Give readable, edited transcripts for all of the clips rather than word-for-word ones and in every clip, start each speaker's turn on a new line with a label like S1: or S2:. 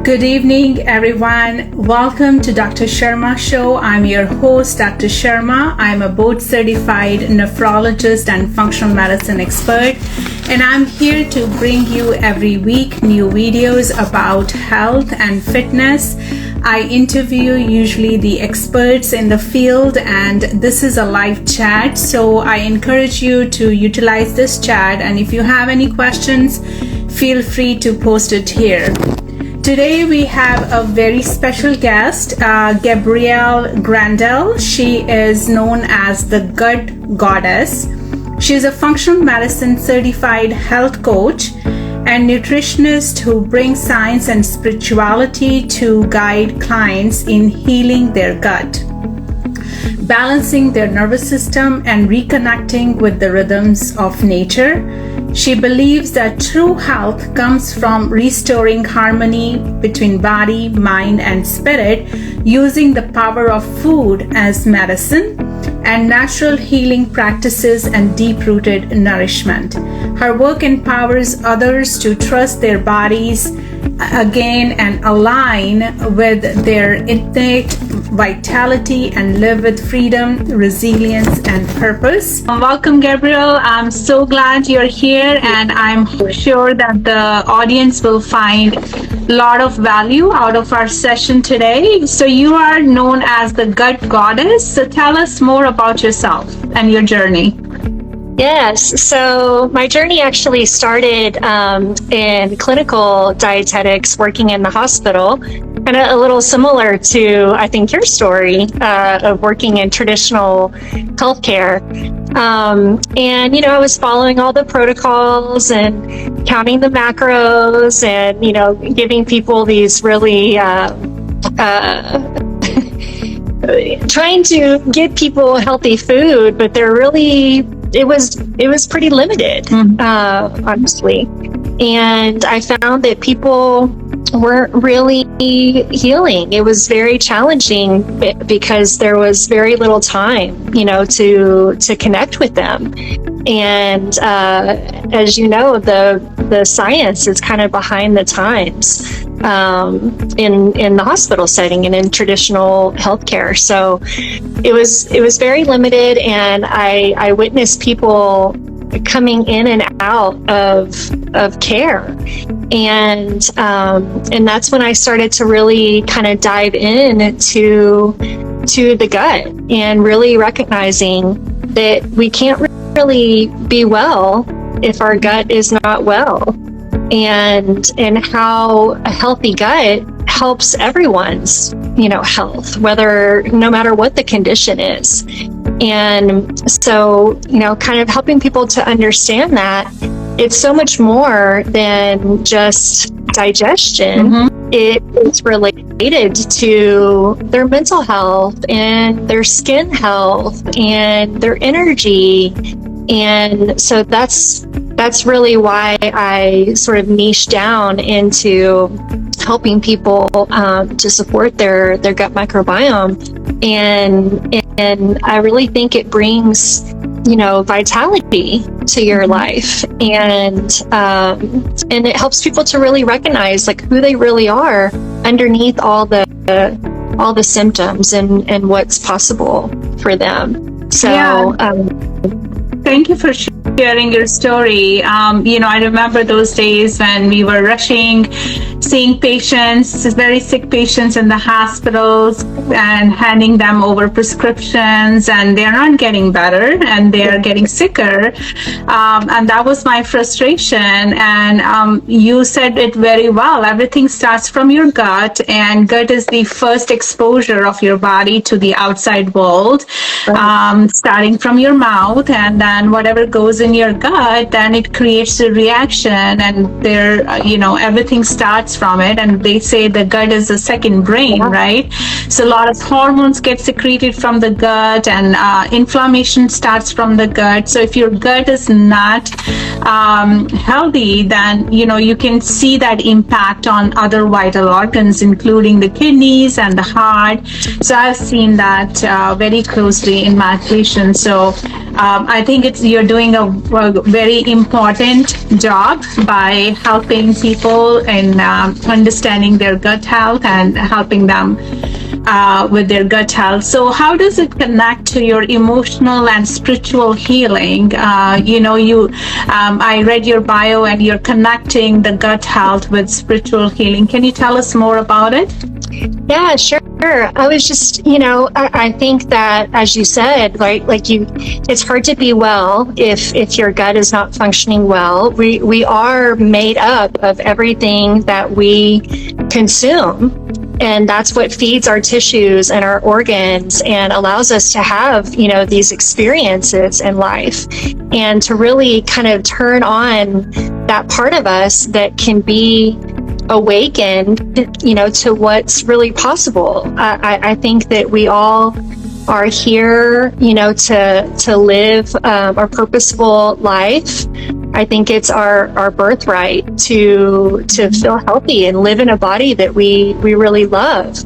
S1: Good evening, everyone. Welcome to Dr. Sharma Show. I'm your host, Dr. Sharma. I'm a board-certified nephrologist and functional medicine expert, and I'm here to bring you every week new videos about health and fitness. I interview usually the experts in the field, and this is a live chat, so I encourage you to utilize this chat, and if you have any questions, feel free to post it here. Today we have a very special guest, Gabrielle Grandell. She is known as the Gut Goddess. She is a functional medicine certified health coach and nutritionist who brings science and spirituality to guide clients in healing their gut, balancing their nervous system, and reconnecting with the rhythms of nature. She believes that true health comes from restoring harmony between body, mind, and spirit, using the power of food as medicine and natural healing practices and deep-rooted nourishment. Her work empowers others to trust their bodies again and align with their innate vitality and live with freedom, resilience, and purpose. Welcome, Gabrielle. I'm so glad you're here, and I'm sure that the audience will find a lot of value out of our session today. So you are known as the Gut Goddess. So tell us more about yourself and your journey.
S2: Yes, so my journey actually started in clinical dietetics, working in the hospital, and a little similar to, I think, your story of working in traditional healthcare. And, I was following all the protocols and counting the macros and, giving people these really trying to give people healthy food, but they're really it was pretty limited, honestly. And I found that people weren't really healing. It was very challenging because there was very little time, to connect with them. And as you know, the science is kind of behind the times in the hospital setting and in traditional healthcare. So it was very limited, and I witnessed people coming in and out of care, and that's when I started to really kind of dive in to the gut and really recognizing that we can't really be well if our gut is not well, and how a healthy gut helps everyone's health, no matter what the condition is. And so kind of helping people to understand that it's so much more than just digestion. It is related to their mental health and their skin health and their energy. And so that's really why I sort of niche down into helping people to support their gut microbiome. And I really think it brings vitality to your life, and it helps people to really recognize who they really are underneath all the symptoms and what's possible for them. So
S1: thank you for sharing your story. I remember those days when we were rushing, seeing patients, very sick patients in the hospitals, and handing them over prescriptions, and they're not getting better and they're getting sicker. And that was my frustration. And you said it very well. Everything starts from your gut, and gut is the first exposure of your body to the outside world, starting from your mouth, and then whatever goes in your gut, then it creates a reaction, and there, everything starts from it. And they say the gut is the second brain, right? So a lot of hormones get secreted from the gut, and inflammation starts from the gut. So if your gut is not healthy, then you can see that impact on other vital organs, including the kidneys and the heart. So I've seen that very closely in my patients. So I think you're doing a very important job by helping people in understanding their gut health and helping them with their gut health. So how does it connect to your emotional and spiritual healing? I read your bio and you're connecting the gut health with spiritual healing. Can you tell us more about it?
S2: Yeah, sure. I was just, I think that, as you said, it's hard to be well if your gut is not functioning well. We are made up of everything that we consume, and that's what feeds our tissues and our organs and allows us to have, these experiences in life, and to really kind of turn on that part of us that can be awakened, to what's really possible. I think that we all are here, to live a purposeful life. I think it's our birthright to feel healthy and live in a body that we really love.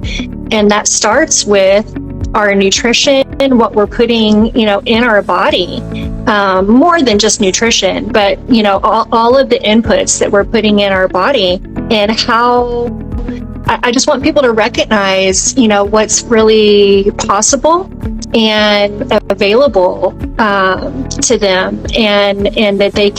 S2: And that starts with our nutrition, what we're putting, in our body, more than just nutrition, but, all of the inputs that we're putting in our body, and how I just want people to recognize, what's really possible and available to them, and that they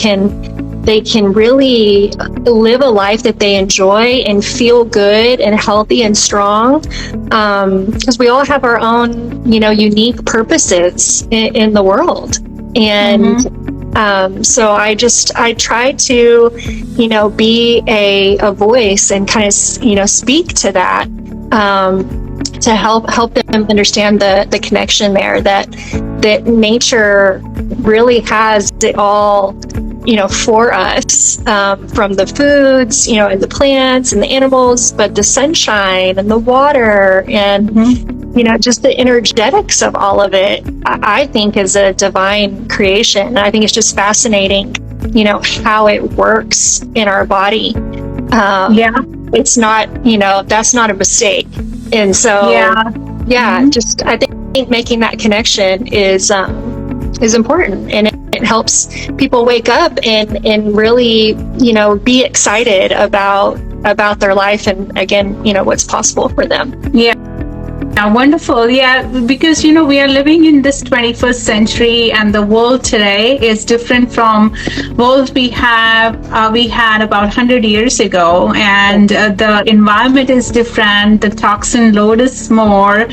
S2: can really live a life that they enjoy and feel good and healthy and strong, because we all have our own, unique purposes in the world. And so I try to, be a voice and kind of, speak to that, to help them understand the connection there, that nature really has it all, for us, from the foods, and the plants and the animals, but the sunshine and the water and, just the energetics of all of it, I think is a divine creation. And I think it's just fascinating, how it works in our body. It's not, that's not a mistake. And so, just, I think making that connection is important, and it helps people wake up and really, be excited about their life, and again, what's possible for them.
S1: Yeah, wonderful. Yeah, because we are living in this 21st century, and the world today is different from world we had about 100 years ago, and the environment is different. The toxin load is more.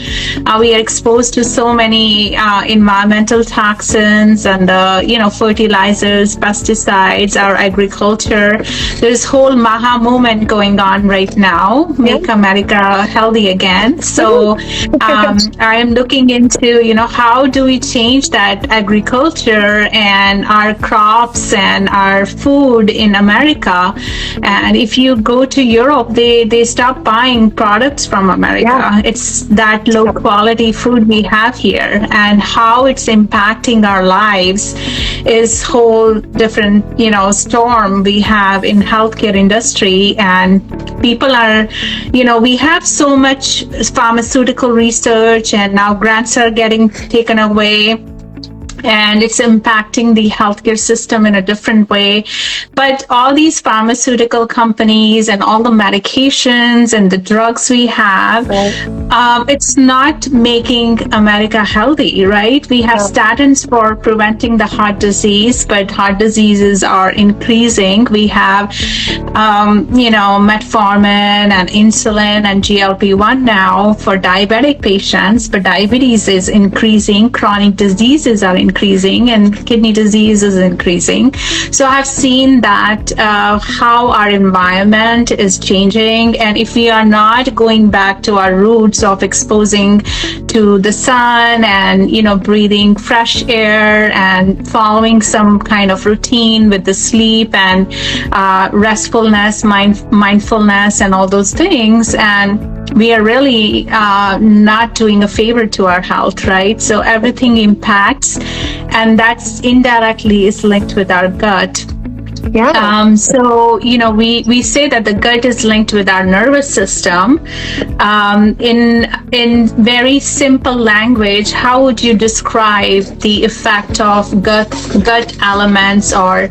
S1: We are exposed to so many environmental toxins and fertilizers, pesticides, our agriculture. There's whole MAHA movement going on right now, Make America Healthy Again. So I am looking into, how do we change that agriculture and our crops and our food in America? And if you go to Europe, they stop buying products from America. It's that low quality food we have here, and how it's impacting our lives is whole different, storm we have in healthcare industry. And people are, we have so much pharmaceutical research, and now grants are getting taken away, and it's impacting the healthcare system in a different way. But all these pharmaceutical companies and all the medications and the drugs we have, it's not making America healthy, right? We have statins for preventing the heart disease, but heart diseases are increasing. We have, metformin and insulin and GLP-1 now for diabetic patients, but diabetes is increasing, chronic diseases are increasing, and kidney disease is increasing. So I've seen that how our environment is changing, and if we are not going back to our roots of exposing to the sun and breathing fresh air and following some kind of routine with the sleep and restfulness, mindfulness and all those things, and we are really not doing a favor to our health, right? So everything impacts, and that's indirectly is linked with our gut.
S2: Yeah.
S1: So, we say that the gut is linked with our nervous system. In very simple language, how would you describe the effect of gut elements or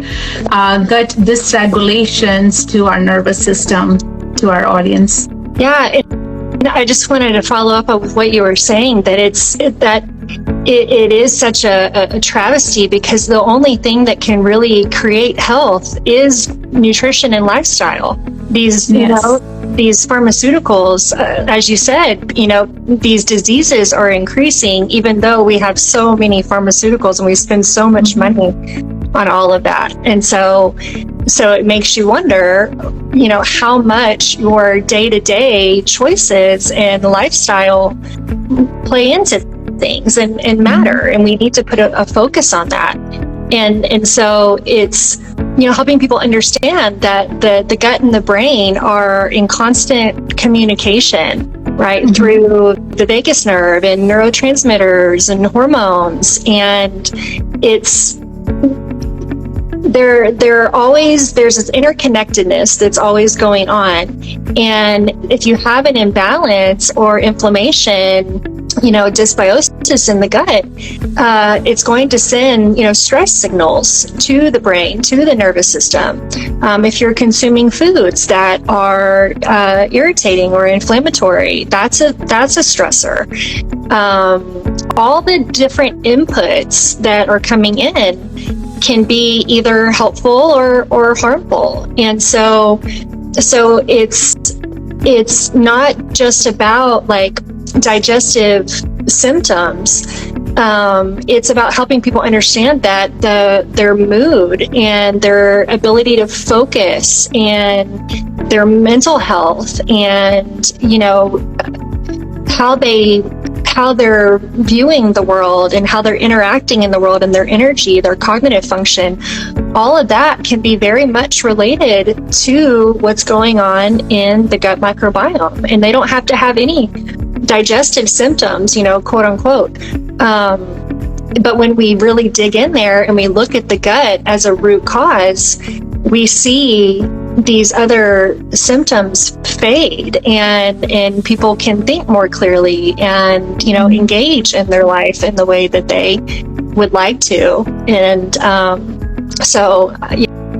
S1: gut dysregulations to our nervous system, to our audience?
S2: Yeah. I just wanted to follow up with what you were saying, that it is such a travesty, because the only thing that can really create health is nutrition and lifestyle. These, these pharmaceuticals, as you said, these diseases are increasing, even though we have so many pharmaceuticals and we spend so much money on all of that. And so it makes you wonder, how much your day-to-day choices and lifestyle play into things and matter, and we need to put a focus on that. And so it's helping people understand that the gut and the brain are in constant communication, right, through the vagus nerve and neurotransmitters and hormones, and it's there's this interconnectedness that's always going on. And if you have an imbalance or inflammation, dysbiosis in the gut, it's going to send, stress signals to the brain, to the nervous system. If you're consuming foods that are irritating or inflammatory, that's a stressor. All the different inputs that are coming in can be either helpful or harmful. And so it's not just about like digestive symptoms. It's about helping people understand that their mood and their ability to focus and their mental health and how they're viewing the world and how they're interacting in the world and their energy, their cognitive function, all of that can be very much related to what's going on in the gut microbiome. And they don't have to have any digestive symptoms, quote unquote. But when we really dig in there and we look at the gut as a root cause, we see these other symptoms fade, and people can think more clearly and engage in their life in the way that they would like to. And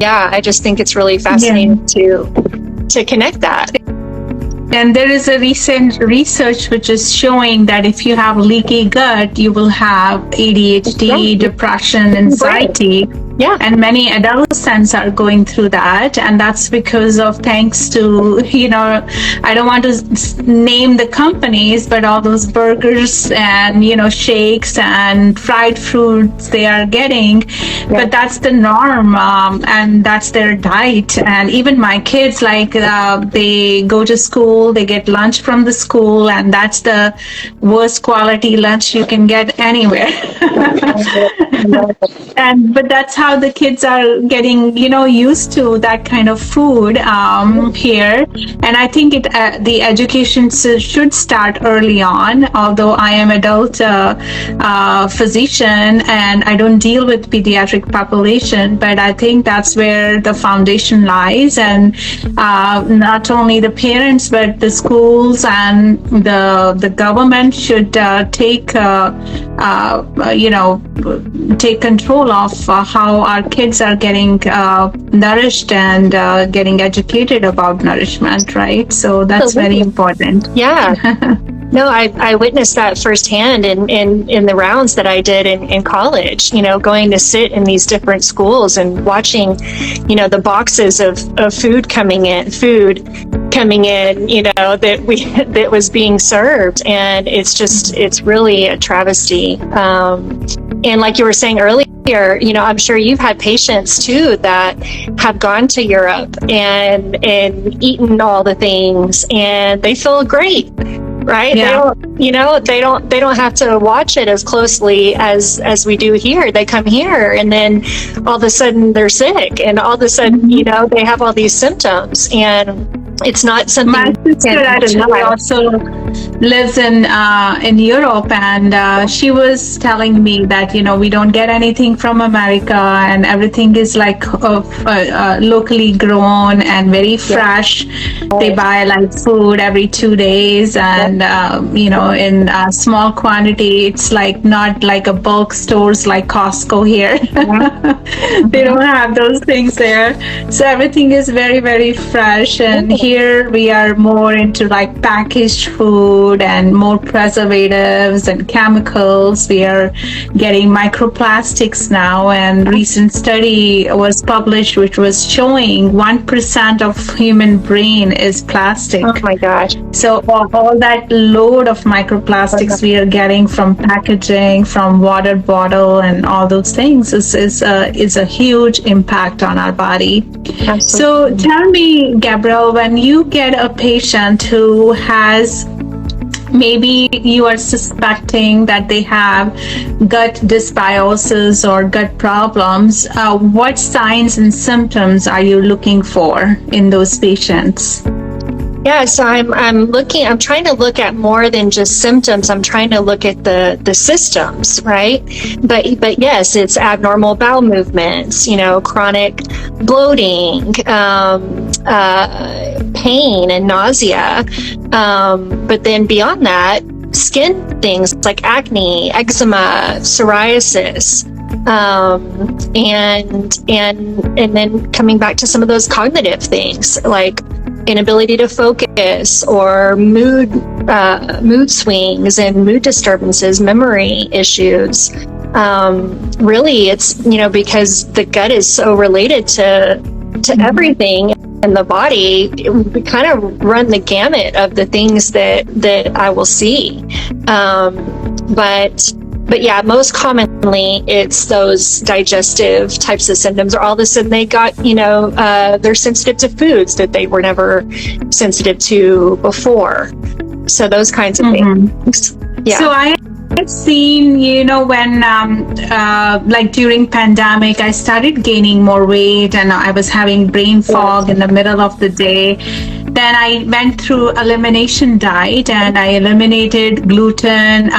S2: I just think it's really fascinating to connect that.
S1: And there is a recent research which is showing that if you have leaky gut, you will have ADHD, depression, anxiety. Yeah. And many adolescents are going through that. And that's because of, thanks to, I don't want to name the companies, but all those burgers and, shakes and fried fruits they are getting. Yeah. But that's the norm. And that's their diet. And even my kids, they go to school, they get lunch from the school, and that's the worst quality lunch you can get anywhere. But that's how the kids are getting, used to that kind of food here. And I think the education should start early on. Although I am adult physician and I don't deal with pediatric population, but I think that's where the foundation lies. And not only the parents, but the schools and the government should take control of how our kids are getting nourished and getting educated about nourishment, right? So that's very important.
S2: Yeah. No, I witnessed that firsthand in the rounds that I did in college, going to sit in these different schools and watching, the boxes of food coming in, that was being served. And it's really a travesty. And like you were saying earlier, I'm sure you've had patients too that have gone to Europe and eaten all the things and they feel great. Right? Yeah. They don't have to watch it as closely as we do here. They come here and then all of a sudden they're sick, and all of a sudden, they have all these symptoms, and it's not something.
S1: My sister actually also lives in Europe, and she was telling me that we don't get anything from America, and everything is like locally grown and very fresh. They buy like food every 2 days, and in a small quantity. It's like not like a bulk stores like Costco here. They don't have those things there, so everything is very, very fresh. And here we are more into like packaged food and more preservatives and chemicals. We are getting microplastics now, and recent study was published which was showing 1% of human brain is plastic.
S2: Oh my gosh.
S1: So all that load of microplastics we are getting from packaging, from water bottle, and all those things is a huge impact on our body.
S2: Absolutely.
S1: So tell me, Gabrielle, when you get a patient who has, maybe you are suspecting that they have gut dysbiosis or gut problems, what signs and symptoms are you looking for in those patients?
S2: Yeah, so I'm trying to look at more than just symptoms. I'm trying to look at the systems, right? But yes, it's abnormal bowel movements, chronic bloating, pain and nausea. But then beyond that, skin things like acne, eczema, psoriasis. And then coming back to some of those cognitive things like inability to focus or mood swings and mood disturbances, memory issues. Really, it's because the gut is so related to everything in the body. We kind of run the gamut of the things that I will see. But yeah, most commonly it's those digestive types of symptoms, or all of a sudden they got, they're sensitive to foods that they were never sensitive to before. So those kinds of things. Yeah.
S1: So I've seen, when like during pandemic, I started gaining more weight and I was having brain fog in the middle of the day. Then I went through elimination diet and I eliminated gluten,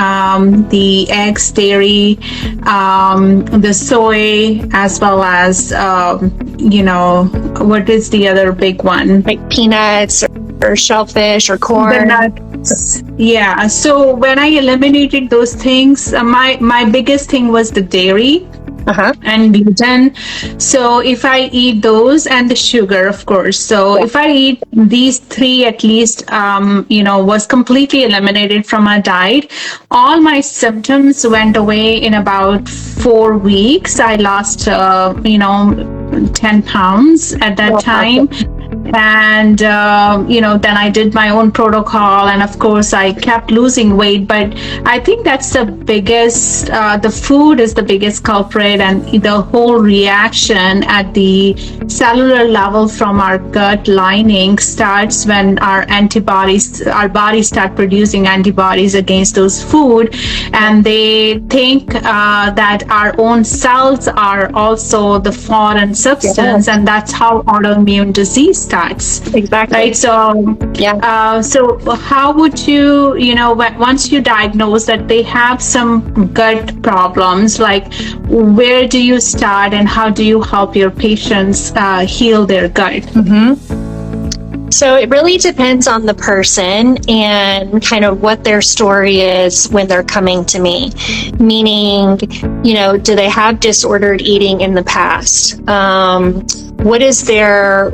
S1: the eggs, dairy, the soy, as well as, what is the other big one?
S2: Like peanuts or shellfish or corn.
S1: The nuts. Yeah. So when I eliminated those things, my biggest thing was the dairy. And gluten. So if I eat those, and the sugar, of course. So if I eat these three, at least, was completely eliminated from my diet, all my symptoms went away in about 4 weeks. I lost, 10 pounds at that time. And, then I did my own protocol, and of course I kept losing weight. But I think that's the biggest, the food is the biggest culprit, and the whole reaction at the cellular level from our gut lining starts when our bodies start producing antibodies against those food. And they think that our own cells are also the foreign substance, and that's how autoimmune disease starts.
S2: Exactly.
S1: Right. So, so how would you, once you diagnose that they have some gut problems, like where do you start and how do you help your patients heal their gut?
S2: So it really depends on the person and kind of what their story is when they're coming to me. Meaning, do they have disordered eating in the past? What is their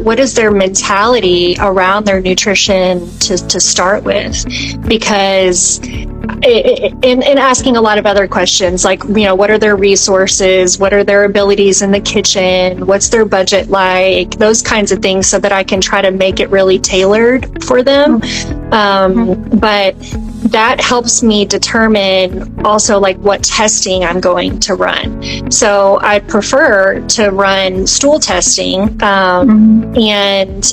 S2: mentality around their nutrition to start with? Because in asking a lot of other questions, like, what are their resources? What are their abilities in the kitchen? What's their budget like? Those kinds of things, so that I can try to make it really tailored for them. But that helps me determine also like what testing I'm going to run. So I prefer to run stool testing, and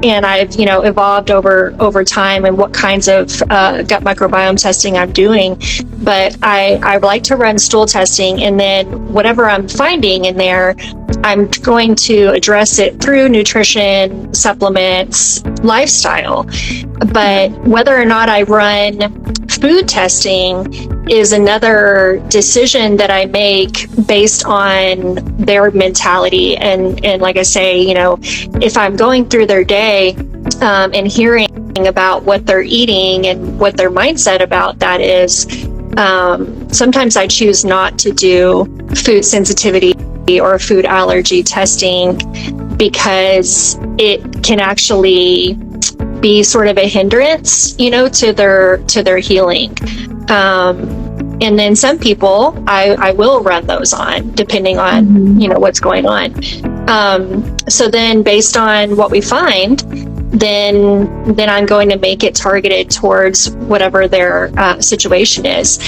S2: and I've, evolved over time and what kinds of gut microbiome testing I'm doing. But I like to run stool testing, and then whatever I'm finding in there, I'm going to address it through nutrition, supplements, lifestyle. But whether or not I run food testing is another decision that I make based on their mentality. And like I say, if I'm going through their day and hearing about what they're eating and what their mindset about that is, sometimes I choose not to do food sensitivity or food allergy testing because it can actually be sort of a hindrance, to their healing. And then some people I will run those on depending on, what's going on. So then based on what we find, then I'm going to make it targeted towards whatever their situation is.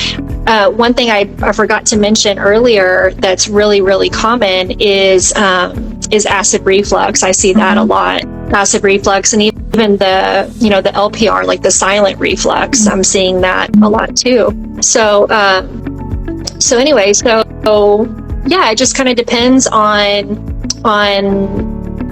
S2: One thing I forgot to mention earlier that's really, really common is acid reflux. I see that a lot. Acid reflux, and even the LPR, like the silent reflux, I'm seeing that a lot too. So anyway, yeah, it just kind of depends on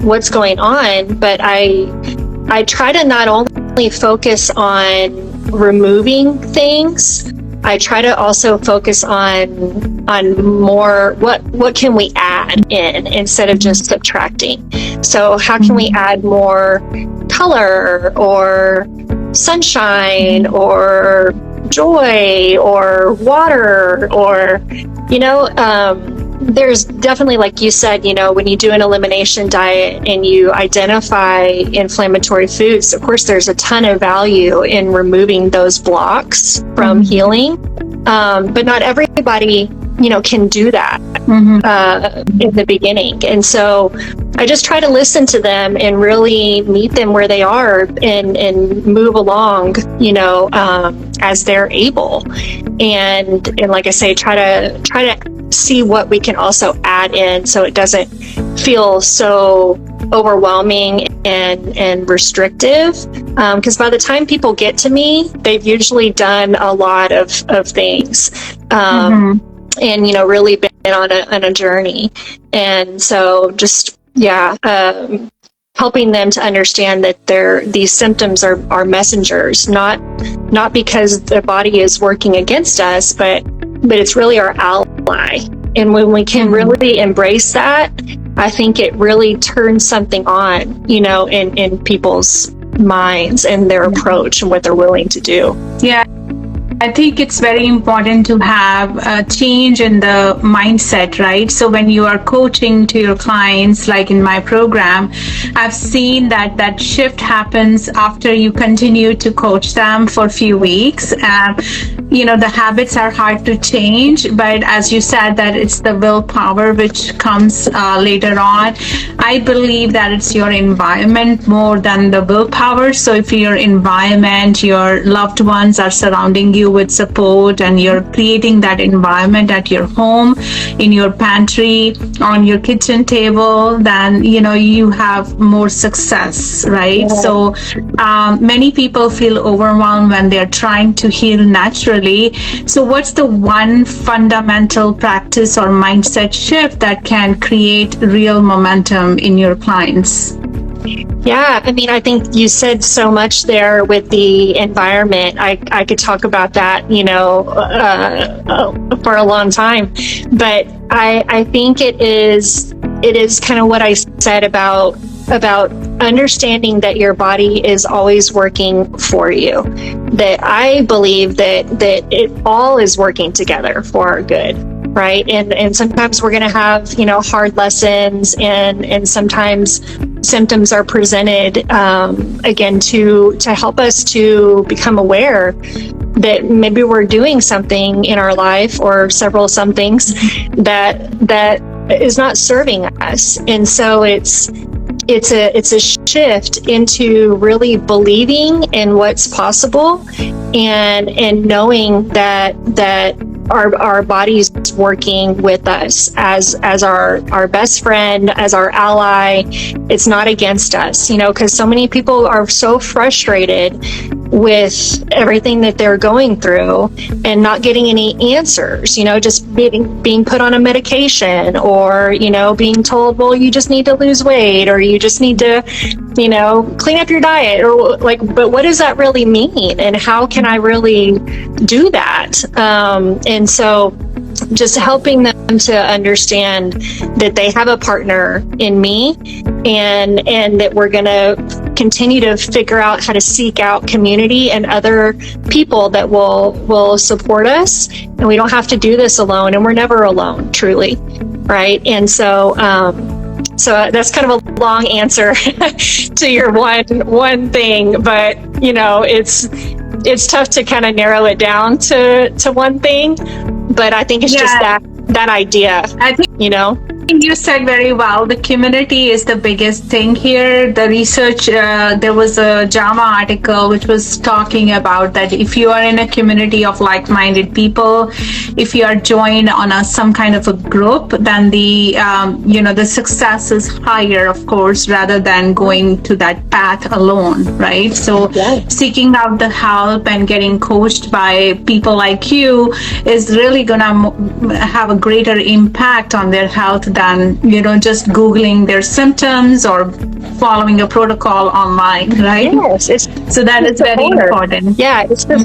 S2: what's going on, but I try to not only focus on removing things, I try to also focus on more what can we add in instead of just subtracting. So how can we add more color or sunshine or joy or water or there's definitely, like you said, when you do an elimination diet and you identify inflammatory foods, of course, there's a ton of value in removing those blocks from healing. But not everybody, can do that in the beginning. And so I just try to listen to them and really meet them where they are and move along, as they're able. And like I say, try to see what we can also add in so it doesn't feel so overwhelming and restrictive. Because by the time people get to me, they've usually done a lot of things. And really been on a journey. And so just helping them to understand that these symptoms are messengers, not because the body is working against us, but it's really our ally. And when we can really embrace that, I think it really turns something on, in people's minds and their approach and what they're willing to do.
S1: Yeah. I think it's very important to have a change in the mindset, right? So when you are coaching to your clients, like in my program, I've seen that shift happens after you continue to coach them for a few weeks. The habits are hard to change, but as you said, that it's the willpower which comes later on. I believe that it's your environment more than the willpower. So if your environment, your loved ones are surrounding you with support and you're creating that environment at your home, in your pantry, on your kitchen table, then you have more success, right? Yeah. So many people feel overwhelmed when they're trying to heal naturally. So what's the one fundamental practice or mindset shift that can create real momentum in your clients?
S2: Yeah, I think you said so much there with the environment. I could talk about that, for a long time. But I think it is kind of what I said about understanding that your body is always working for you. That I believe that it all is working together for our good. Right. And sometimes we're going to have, hard lessons and sometimes symptoms are presented, again, to help us to become aware that maybe we're doing something in our life or several somethings that is not serving us. And so it's a shift into really believing in what's possible and knowing that our bodies working with us as our best friend, as our ally. It's not against us, because so many people are so frustrated with everything that they're going through and not getting any answers, just being put on a medication, or, being told, well, you just need to lose weight, or you just need to, clean up your diet, or but what does that really mean? And how can I really do that? And so just helping them to understand that they have a partner in me, and that we're going to continue to figure out how to seek out community and other people that will support us, and we don't have to do this alone, and we're never alone, truly, right? And so that's kind of a long answer to your one thing, but it's tough to kind of narrow it down to one thing. But I think it's just that idea.
S1: I think you said very well. The community is the biggest thing here. The research, there was a JAMA article which was talking about that if you are in a community of like-minded people, if you are joined on some kind of a group, then the success is higher, of course, rather than going to that path alone, right? So seeking out the help and getting coached by people like you is really gonna have a greater impact on their health than just Googling their symptoms or following a protocol online, right?
S2: Yes,
S1: so that is very important.
S2: Yeah, it's the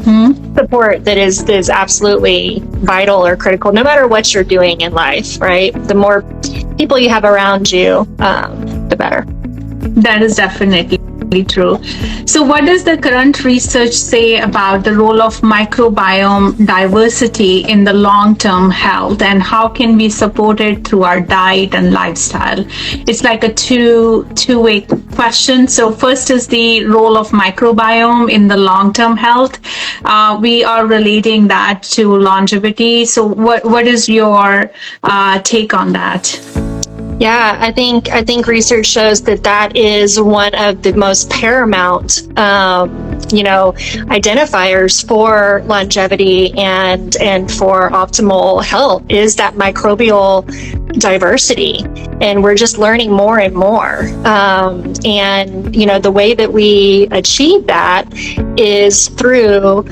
S2: support that is absolutely vital or critical, no matter what you're doing in life, right? The more people you have around you, the better.
S1: That is definitely true. So what does the current research say about the role of microbiome diversity in the long-term health, and how can we support it through our diet and lifestyle? It's like a two-way question. So first is the role of microbiome in the long-term health. We are relating that to longevity. So what is your take on that?
S2: Yeah, I think research shows that is one of the most paramount, identifiers for longevity and for optimal health is that microbial diversity. And we're just learning more and more. And the way that we achieve that is through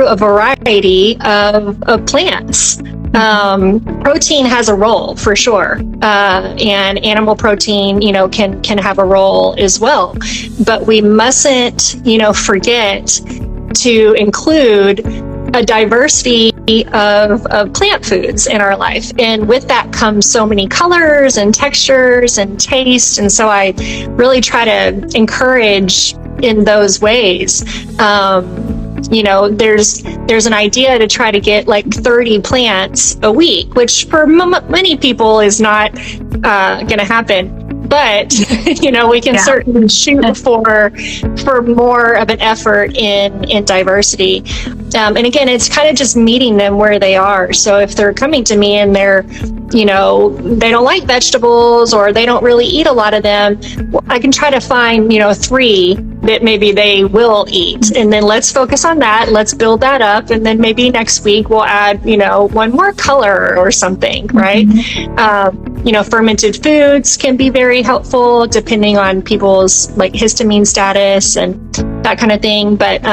S2: a variety of plants. Protein has a role for sure, and animal protein, can have a role as well. But we mustn't, forget to include a diversity of plant foods in our life. And with that comes so many colors and textures and taste. And so I really try to encourage in those ways. There's an idea to try to get like 30 plants a week, which for many people is not going to happen. But, we can certainly shoot for more of an effort in diversity. And again, it's kind of just meeting them where they are. So if they're coming to me and they're, they don't like vegetables or they don't really eat a lot of them, I can try to find, 3 that maybe they will eat. And then let's focus on that. Let's build that up. And then maybe next week we'll add, one more color or something, right? Fermented foods can be very helpful depending on people's like histamine status and that kind of thing. But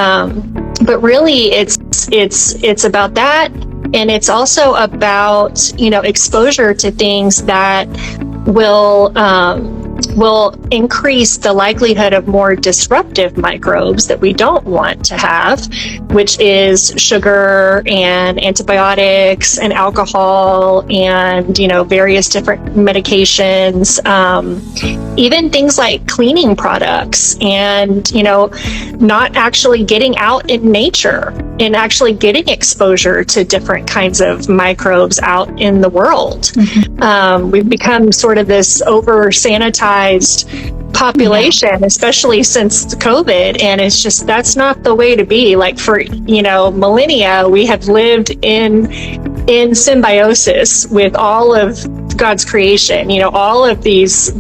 S2: really it's about that. And it's also about, exposure to things that will increase the likelihood of more disruptive microbes that we don't want to have, which is sugar and antibiotics and alcohol and, various different medications, even things like cleaning products and, not actually getting out in nature and actually getting exposure to different kinds of microbes out in the world. We've become sort of this over-sanitized population, especially since COVID, and it's just, that's not the way to be. Like for, millennia, we have lived in symbiosis with all of God's creation, all of these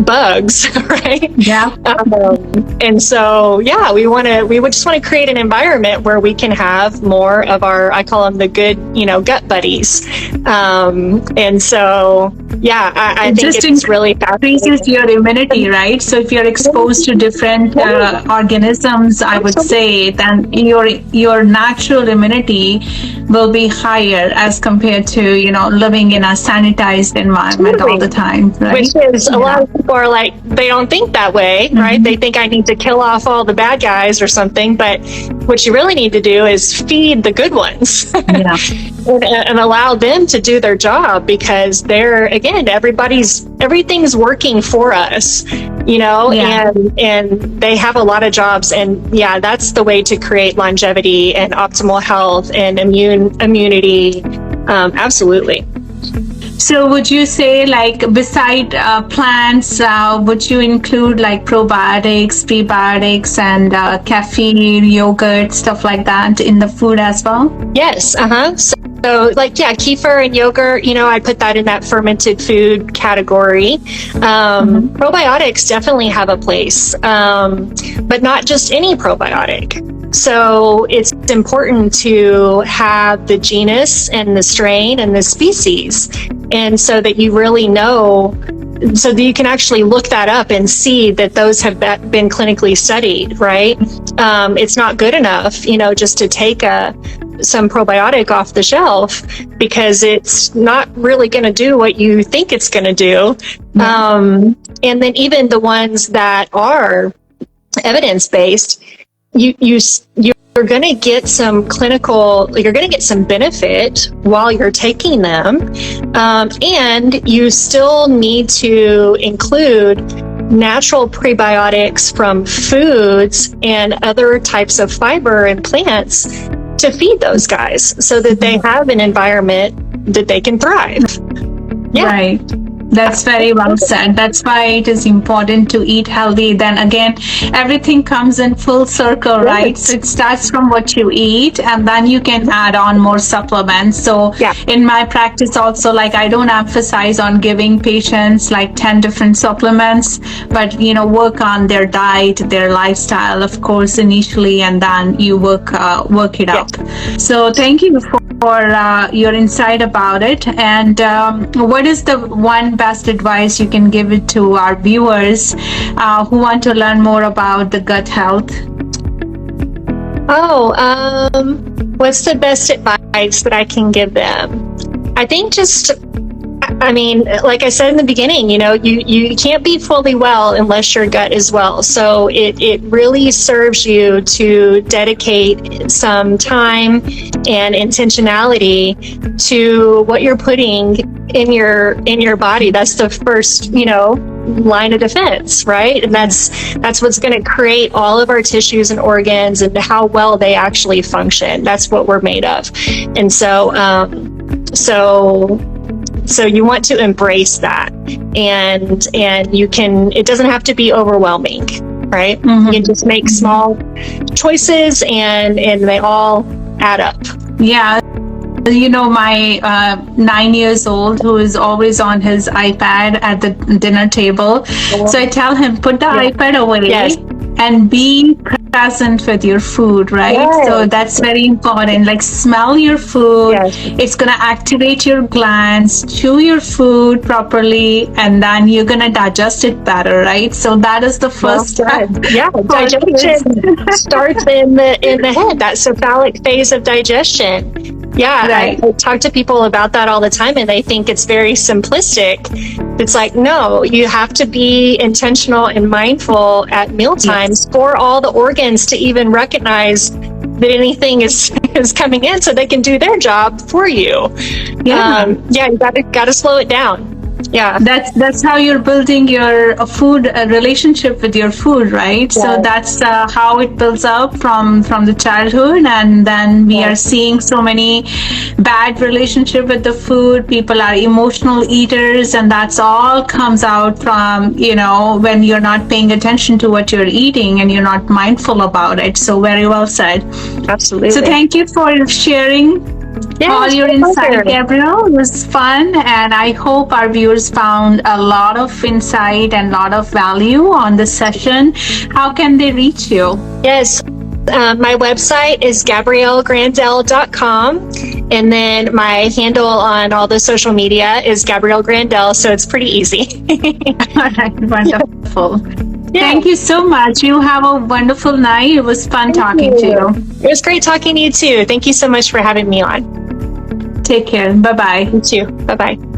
S2: bugs, right?
S1: Yeah.
S2: And so, yeah, we just want to create an environment where we can have more of I call them the good, gut buddies. And so, yeah, I think
S1: just
S2: it's really fascinating.
S1: Increases your immunity, right? So if you're exposed to different organisms, I would say, then your natural immunity will be higher as compared to, living in a sanitized environment all the time, right?
S2: Which is a lot of people are like, they don't think that way, right? They think I need to kill off all the bad guys or something, but what you really need to do is feed the good ones and allow them to do their job, because they're, again, everything's working for us, and they have a lot of jobs, and that's the way to create longevity and optimal health and immunity. Absolutely.
S1: So would you say, like, beside plants, would you include like probiotics, prebiotics, and caffeine, yogurt, stuff like that in the food as well?
S2: Yes. So like, kefir and yogurt, I'd put that in that fermented food category. Probiotics definitely have a place, but not just any probiotic. So it's important to have the genus and the strain and the species, and so that you really know, so that you can actually look that up and see that those have been clinically studied, right? It's not good enough, just to take some probiotic off the shelf, because it's not really going to do what you think it's going to do. And then even the ones that are evidence-based, you're going to get some you're going to get some benefit while you're taking them. And you still need to include natural prebiotics from foods and other types of fiber and plants to feed those guys, so that they have an environment that they can thrive. Yeah.
S1: Right. That's very well said. That's why it is important to eat healthy. Then again, everything comes in full circle, right? So it starts from what you eat, and then you can add on more supplements. So in my practice also, like, I don't emphasize on giving patients like 10 different supplements, but, work on their diet, their lifestyle, of course, initially, and then you work it up. So thank you for your insight about it. And what is the one best advice you can give it to our viewers who want to learn more about the gut health?
S2: What's the best advice that I can give them? I think like I said in the beginning, you can't be fully well unless your gut is well. So it really serves you to dedicate some time and intentionality to what you're putting in your body. That's the first, line of defense, right? And that's what's going to create all of our tissues and organs and how well they actually function. That's what we're made of. And so you want to embrace that, and it doesn't have to be overwhelming, right? You can just make small choices, and they all add up.
S1: Yeah. My 9 years old, who is always on his iPad at the dinner table. So I tell him, put the iPad away and be present with your food, right? Yes. So that's very important. Like, smell your food. Yes. It's going to activate your glands, chew your food properly, and then you're going to digest it better, right? So that is the first step.
S2: Yeah, digestion starts in the head. That cephalic phase of digestion. Yeah, right. I talk to people about that all the time, and they think it's very simplistic. It's like, no, you have to be intentional and mindful at meal times for all the organs to even recognize that anything is coming in, so they can do their job for you. You gotta slow it down. Yeah,
S1: that's how you're building your food relationship with your food, right? Yeah. So that's how it builds up from the childhood, and then we are seeing so many bad relationship with the food. People are emotional eaters, and that's all comes out from when you're not paying attention to what you're eating and you're not mindful about it. So very well said.
S2: Absolutely.
S1: So thank you for sharing all your
S2: it's a
S1: insight,
S2: pleasure.
S1: Gabrielle. It was fun, and I hope our viewers found a lot of insight and a lot of value on the session. How can they reach you?
S2: Yes. My website is GabrielleGrandell.com, and then my handle on all the social media is Gabrielle Grandell, so it's pretty easy.
S1: All right, wonderful.
S2: Yeah.
S1: Thank you so much. You have a wonderful night. It was fun talking to you.
S2: It was great talking to you too. Thank you so much for having me on.
S1: Take care. Bye-bye.
S2: You too. Bye-bye.